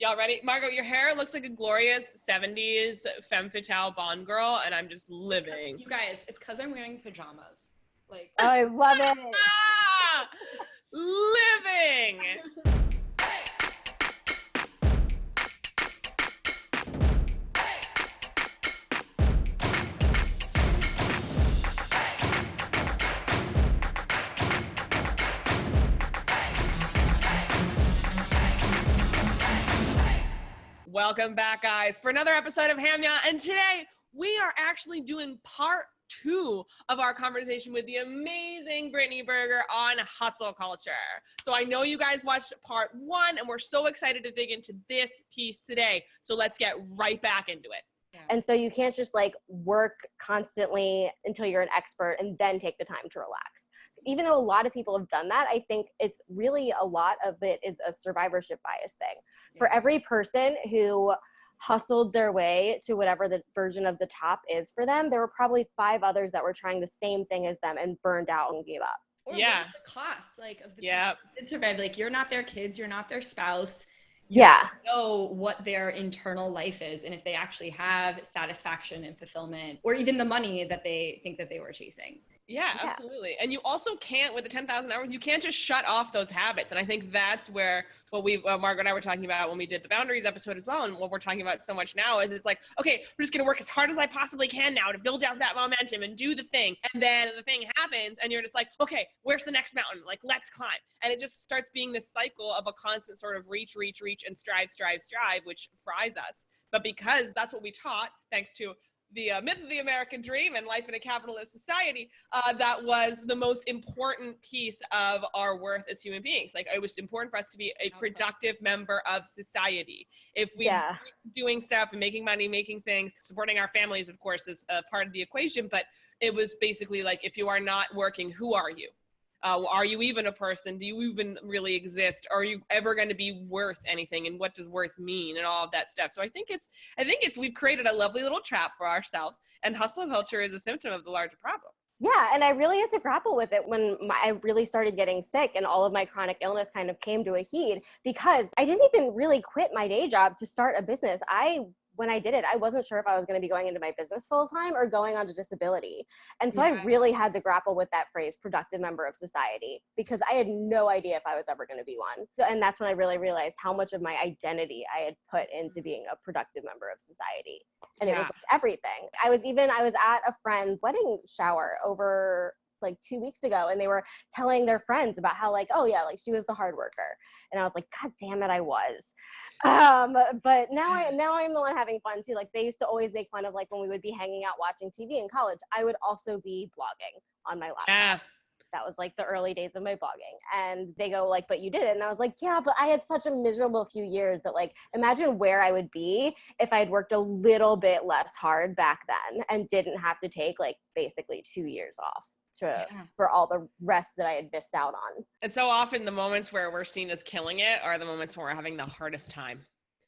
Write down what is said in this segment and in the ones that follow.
Y'all ready? Margot, your hair looks like a glorious 70s femme fatale Bond girl, and I'm just living. You guys, it's because I'm wearing pajamas. Like, Oh, I love it. Living. Welcome back, guys, for another episode of HAMYAW. And today we are actually doing part 2 of our conversation with the amazing Brittany Berger on hustle culture. So I know you guys watched part 1, and we're so excited to dig into this piece today. So let's get right back into it. And so you can't just like work constantly until you're an expert and then take the time to relax. Even though a lot of people have done that, I think it's really a lot of it is a survivorship bias thing. Yeah. For every person who hustled their way to whatever the version of the top is for them, there were probably 5 others that were trying the same thing as them and burned out and gave up. Or what's the cost like of the people that survive? Like, you're not their kids, you're not their spouse. You don't know what their internal life is and if they actually have satisfaction and fulfillment or even the money that they think that they were chasing. Yeah, absolutely. And you also can't, with the 10,000 hours, you can't just shut off those habits. And I think that's where what Margaret and I were talking about when we did the boundaries episode as well. And what we're talking about so much now is it's like, okay, we're just going to work as hard as I possibly can now to build out that momentum and do the thing. And then the thing happens and you're just like, okay, where's the next mountain? Like, let's climb. And it just starts being this cycle of a constant sort of reach, and strive, which fries us. But because that's what we taught, thanks to the myth of the American dream and life in a capitalist society, that was the most important piece of our worth as human beings. Like, it was important for us to be a productive member of society. If we were doing stuff and making money, making things, supporting our families, of course, is a part of the equation. But it was basically like, if you are not working, who are you? Are you even a person? Do you even really exist? Are you ever going to be worth anything? And what does worth mean? And all of that stuff. So I think we've created a lovely little trap for ourselves, and hustle culture is a symptom of the larger problem. Yeah, and I really had to grapple with it when I really started getting sick and all of my chronic illness kind of came to a head, because I didn't even really quit my day job to start a business. When I did it, I wasn't sure if I was going to be going into my business full time or going on to disability. And so I really had to grapple with that phrase, productive member of society, because I had no idea if I was ever going to be one. And that's when I really realized how much of my identity I had put into being a productive member of society. And it was like everything. I was at a friend's wedding shower over like 2 weeks ago, and they were telling their friends about how like, oh yeah, like she was the hard worker. And I was like, God damn it, I was. But now I'm the one having fun too. Like, they used to always make fun of like when we would be hanging out watching TV in college, I would also be blogging on my laptop. That was like the early days of my blogging. And they go like, but you did it. And I was like, yeah, but I had such a miserable few years that like, imagine where I would be if I had worked a little bit less hard back then and didn't have to take like basically 2 years off for all the rest that I had missed out on. And so often the moments where we're seen as killing it are the moments when we're having the hardest time.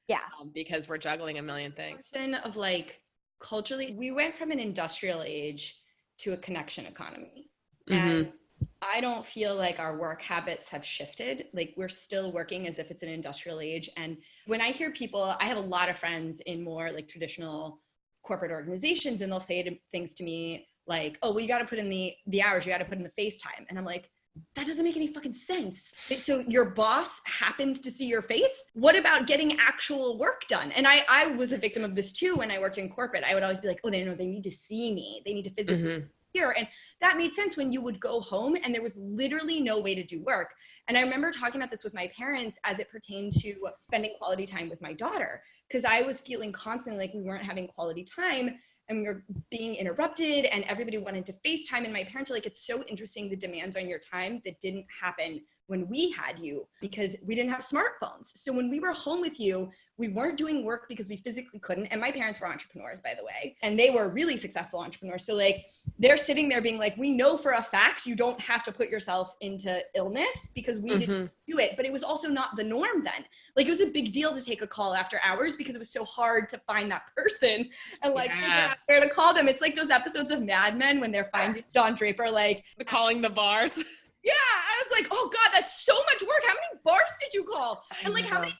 Yeah. Because we're juggling a million things. Of like, culturally, we went from an industrial age to a connection economy. And I don't feel like our work habits have shifted. Like, we're still working as if it's an industrial age. And when I hear people, I have a lot of friends in more like traditional corporate organizations, and they'll say things to me like, oh, well, you got to put in the hours, you got to put in the face time. And I'm like, that doesn't make any fucking sense. So your boss happens to see your face? What about getting actual work done? And I was a victim of this too when I worked in corporate. I would always be like, oh, they need to see me. They need to physically here. And that made sense when you would go home and there was literally no way to do work. And I remember talking about this with my parents as it pertained to spending quality time with my daughter, because I was feeling constantly like we weren't having quality time and we were being interrupted and everybody wanted to FaceTime. And my parents were like, it's so interesting, the demands on your time that didn't happen when we had you, because we didn't have smartphones. So when we were home with you, we weren't doing work because we physically couldn't. And my parents were entrepreneurs, by the way, and they were really successful entrepreneurs. So like, they're sitting there being like, we know for a fact you don't have to put yourself into illness because we didn't do it. But it was also not the norm then. Like, it was a big deal to take a call after hours because it was so hard to find that person and like figure out where to call them. It's like those episodes of Mad Men when they're finding Don Draper, like calling the bars. Yeah, I was like, oh God, that's so much work. How many bars did you call? And like, how many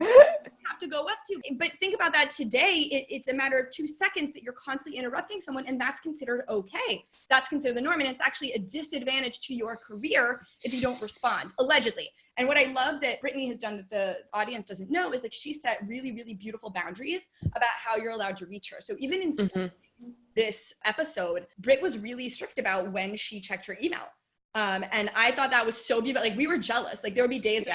have to go up to? But think about that today. It's a matter of 2 seconds that you're constantly interrupting someone, and that's considered okay. That's considered the norm, and it's actually a disadvantage to your career if you don't respond, allegedly. And what I love that Brittany has done that the audience doesn't know is like she set really, really beautiful boundaries about how you're allowed to reach her. So even in this episode, Britt was really strict about when she checked her email. And I thought that was so beautiful. Like we were jealous. Like there would be days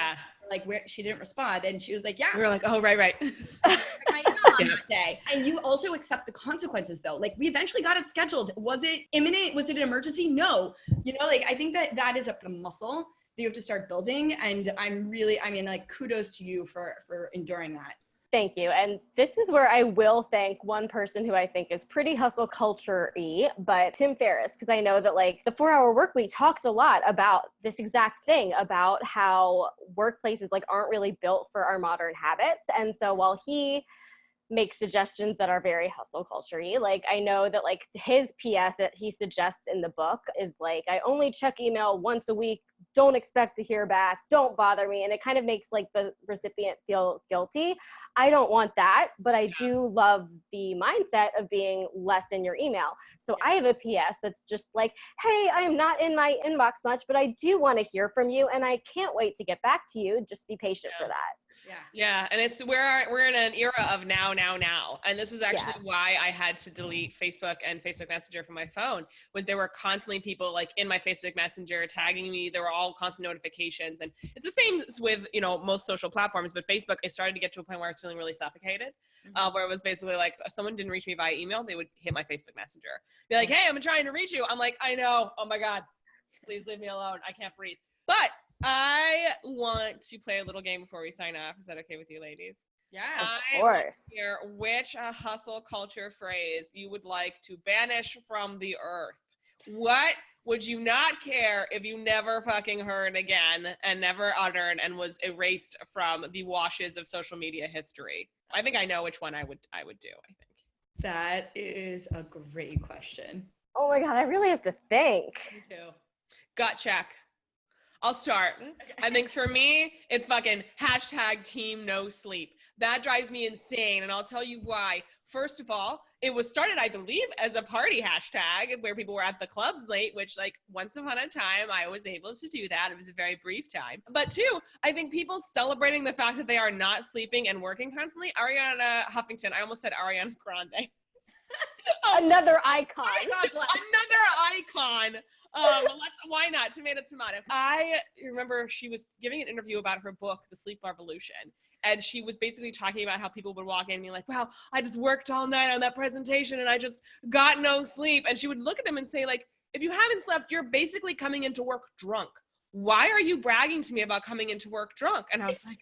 like where she didn't respond and she was like, yeah. We were like, oh, right. My email on that day. And you also accept the consequences though. Like we eventually got it scheduled. Was it imminent? Was it an emergency? No. You know, like I think that is a muscle that you have to start building. And like kudos to you for enduring that. Thank you. And this is where I will thank one person who I think is pretty hustle culture-y, but Tim Ferris, because I know that like the 4-Hour Workweek talks a lot about this exact thing, about how workplaces like aren't really built for our modern habits. And so while he makes suggestions that are very hustle culture-y, like I know that like his PS that he suggests in the book is like, I only check email once a week, don't expect to hear back, don't bother me. And it kind of makes like the recipient feel guilty. I don't want that, but I do love the mindset of being less in your email. So I have a PS that's just like, hey, I am not in my inbox much, but I do want to hear from you and I can't wait to get back to you. Just be patient for that. Yeah. And it's we're in an era of now. And this is actually why I had to delete Facebook and Facebook Messenger from my phone, was there were constantly people like in my Facebook Messenger tagging me. There were all constant notifications. And it's the same with, you know, most social platforms, but Facebook, it started to get to a point where I was feeling really suffocated, where it was basically like if someone didn't reach me via email, they would hit my Facebook Messenger. Be like, hey, I'm trying to reach you. I'm like, I know. Oh my God, please leave me alone. I can't breathe. But I want to play a little game before we sign off. Is that okay with you, ladies? Yeah, of course. Hear which hustle culture phrase you would like to banish from the earth. What would you not care if you never fucking heard again and never uttered and was erased from the washes of social media history? I think I know which one I would do, I think. That is a great question. Oh my God, I really have to think. Me too. Gut check. I'll start. I think for me, it's fucking #team_no_sleep. That drives me insane, and I'll tell you why. First of all, it was started, I believe, as a party hashtag where people were at the clubs late, which like once upon a time, I was able to do that. It was a very brief time. But two, I think people celebrating the fact that they are not sleeping and working constantly. Arianna Huffington, I almost said Ariana Grande. Another icon. Another icon. Why not? Tomato. I remember she was giving an interview about her book, The Sleep Revolution. And she was basically talking about how people would walk in and be like, wow, I just worked all night on that presentation and I just got no sleep. And she would look at them and say, like, if you haven't slept, you're basically coming into work drunk. Why are you bragging to me about coming into work drunk? And I was like,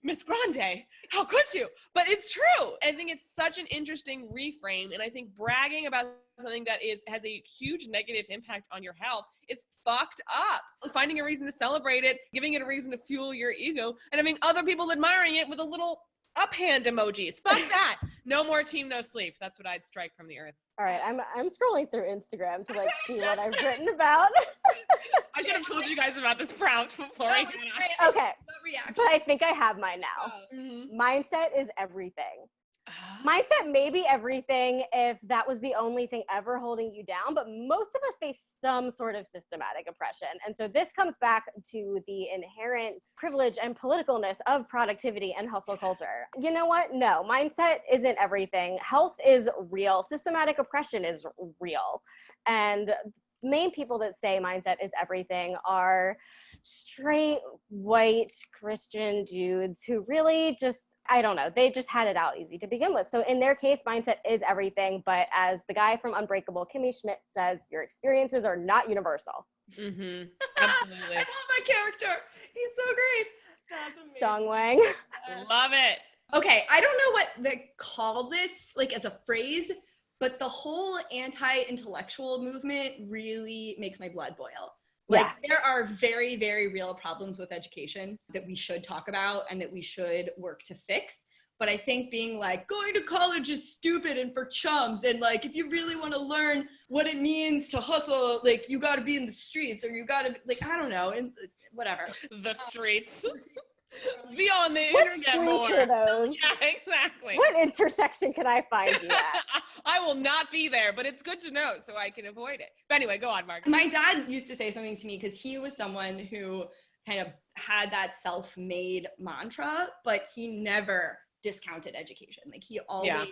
Miss Grande, how could you? But it's true. I think it's such an interesting reframe. And I think bragging about something that has a huge negative impact on your health is fucked up. Finding a reason to celebrate it, giving it a reason to fuel your ego, and having other people admiring it with a little up hand emojis. Fuck that. No more team, no sleep. That's what I'd strike from the earth. All right, I'm scrolling through Instagram to like see what I've written about. I should have told you guys about this prompt before. Okay, but I think I have mine now. Mindset is everything. Mindset may be everything if that was the only thing ever holding you down, but most of us face some sort of systematic oppression. And so this comes back to the inherent privilege and politicalness of productivity and hustle culture. You know what? No, mindset isn't everything. Health is real. Systematic oppression is real. And main people that say mindset is everything are straight white Christian dudes who really just, I don't know, they just had it out easy to begin with. So in their case, mindset is everything. But as the guy from Unbreakable, Kimmy Schmidt, says, your experiences are not universal. Absolutely. I love that character. He's so great. That's amazing. Dong Wang. Love it. Okay, I don't know what they call this like as a phrase, but the whole anti-intellectual movement really makes my blood boil. Like there are very, very real problems with education that we should talk about and that we should work to fix. But I think being like, going to college is stupid and for chums. And like, if you really want to learn what it means to hustle, like you got to be in the streets, or you got to, like, I don't know, and whatever. The streets. Be on the What internet streets more. are those? Yeah, exactly. What intersection can I find you at? I will not be there, but it's good to know so I can avoid it. But anyway, go on, Mark. My dad used to say something to me because he was someone who kind of had that self-made mantra, but he never discounted education. Like he always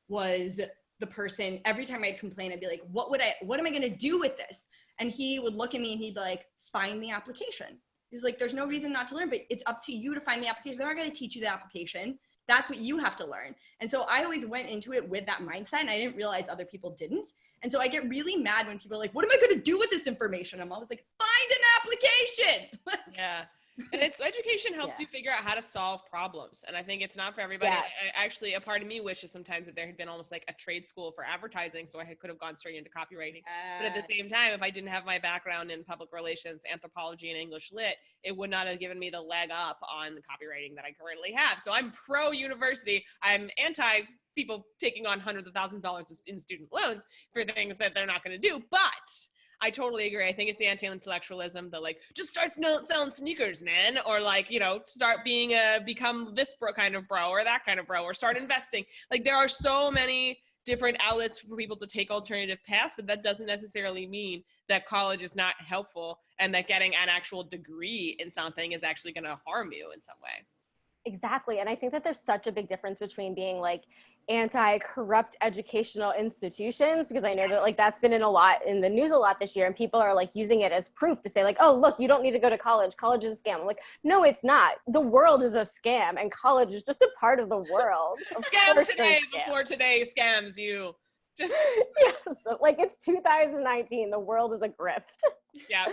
was the person, every time I'd complain, I'd be like, what am I going to do with this? And he would look at me and he'd like, find the application. He's like, there's no reason not to learn, but it's up to you to find the application. They're not going to teach you the application. That's what you have to learn. And so I always went into it with that mindset, and I didn't realize other people didn't. And so I get really mad when people are like, what am I going to do with this information? I'm always like, find an application. Yeah. And it's education helps you figure out how to solve problems. And I think it's not for everybody. Yes. Actually, a part of me wishes sometimes that there had been almost like a trade school for advertising, so I could have gone straight into copywriting. But at the same time, if I didn't have my background in public relations, anthropology, and English lit, it would not have given me the leg up on the copywriting that I currently have. So I'm pro university. I'm anti people taking on hundreds of thousands of dollars in student loans for things that they're not going to do. But I totally agree. I think it's the anti-intellectualism, the like, just start selling sneakers, man. Or like, you know, start become this kind of bro or that kind of bro, or start investing. Like there are so many different outlets for people to take alternative paths, but that doesn't necessarily mean that college is not helpful and that getting an actual degree in something is actually going to harm you in some way. Exactly. And I think that there's such a big difference between being like anti-corrupt educational institutions, because I know that like that's been in the news a lot this year, and people are like using it as proof to say like, oh, look, you don't need to go to college. College is a scam. I'm like, no, it's not. The world is a scam, and college is just a part of the world. Scam today before today scams you. Just yes, like it's 2019. The world is a grift. Yeah,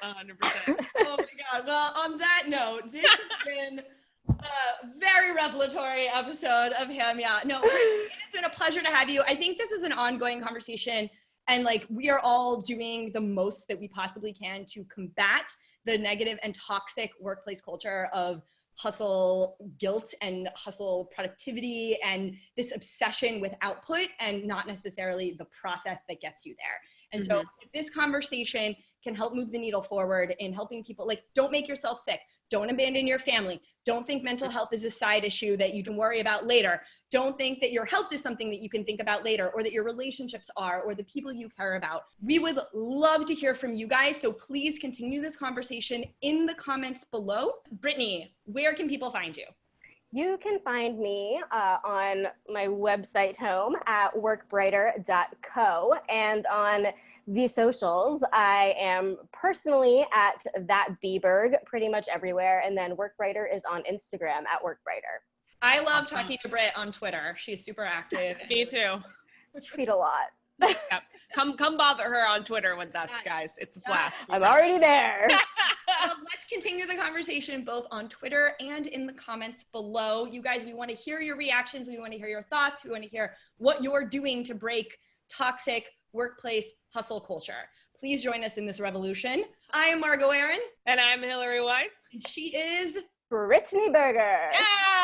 100%. Oh my God. Well, on that note, this has been a very revelatory episode of HAMYA. No, it has been a pleasure to have you. I think this is an ongoing conversation, and like we are all doing the most that we possibly can to combat the negative and toxic workplace culture of hustle guilt and hustle productivity and this obsession with output and not necessarily the process that gets you there. And so if this conversation can help move the needle forward in helping people, like, don't make yourself sick. Don't abandon your family. Don't think mental health is a side issue that you can worry about later. Don't think that your health is something that you can think about later, or that your relationships are, or the people you care about. We would love to hear from you guys. So please continue this conversation in the comments below. Brittany, where can people find you? You can find me on my website home at workbrighter.co, and on the socials, I am personally at thatbberg pretty much everywhere, and then Workbrighter is on Instagram at Workbrighter. I love talking to Britt on Twitter. She's super active. Me too. I tweet a lot. Yep. Come bother her on Twitter with us, guys. It's a blast. I'm already there. Well, let's continue the conversation both on Twitter and in the comments below. You guys, we want to hear your reactions. We want to hear your thoughts. We want to hear what you're doing to break toxic workplace hustle culture. Please join us in this revolution. I am Margot Aaron. And I'm Hillary Weiss. And she is Brittany Berger. Yeah!